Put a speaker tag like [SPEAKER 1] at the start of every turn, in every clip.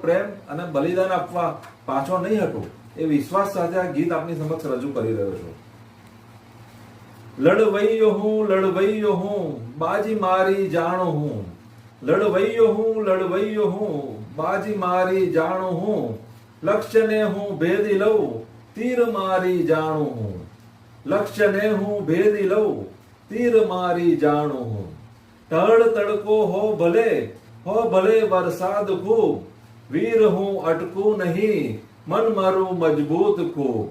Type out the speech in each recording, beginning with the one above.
[SPEAKER 1] પ્રેમ અને બલિદાન આપવા પાછો નહીં હટું એ વિશ્વાસ સાથે આ ગીત આપની સમક્ષ રજૂ કરી રહ્યો છું. લડવૈયો હું બાજી મારી જાણું હું, લડવૈયો હું બાજી મારી જાણું હું, લક્ષ્યને હું ભેદી લઉં તીર મારી જાણું હું, લક્ષ્યને હું ભેદી લઉં તીર મારી જાણું હું. તળ તડકો હો ભલે વરસાદ ખૂબ, વીર હું અટકું નહીં મન મારું મજબૂત ખૂબ,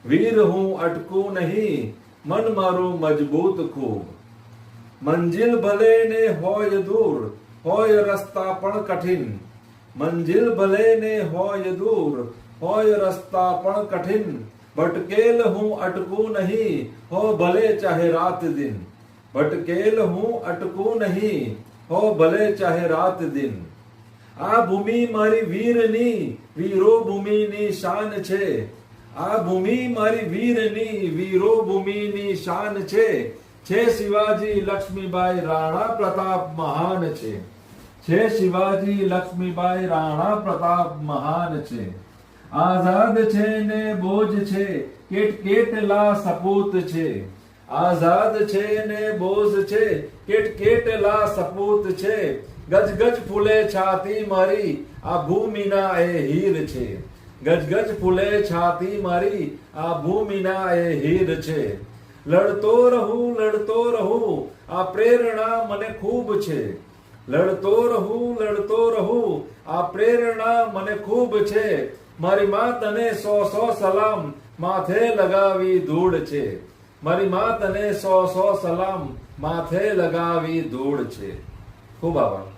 [SPEAKER 1] વીર હું અટકું નહીં મન મારું મજબૂત ખૂબ. મંજિલ ભલે ને હોય દૂર હોય રસ્તા પણ કઠિન, મંજિલ ભલે ને હોય દૂર હોય રસ્તા પણ કઠિન, ભટકેલ હું અટકું નહીં હો ભલે ચાહે રાત દિન, ભટકેલ હું અટકું નહીં હો ભલે ચાહે રાત દિન. આ ભૂમિ મારી વીરની વીરો ભૂમિની શાન છે, આ ભૂમિ મારી વીરની વીરો ભૂમિની શાન છે. શિવાજી લક્ષ્મીબાઈ રાણા પ્રતાપ મહાન છે, શિવાજી લક્ષ્મીબાઈ રાણા પ્રતાપ મહાન છે. આઝાદ છે ને બોજ છે કેટલા સપૂત છે, આઝાદ છે ને બોજ છે કેટલા સપૂત છે. ગજ ગજ ફૂલે છાતી મારી આ ભૂમિના એ હીર છે, ગજ ગજ ફૂલે છાતી મારી આ ભૂમિના એ હીર છે. લડતો રહું આ પ્રેરણા મને ખૂબ છે, લડતો રહું આ પ્રેરણા મને ખૂબ છે. મારી માતને 100 સલામ માથે લગાવી ધૂળ છે, મારી માતને 100 સલામ માથે લગાવી ધૂળ છે. ખૂબ આભાર.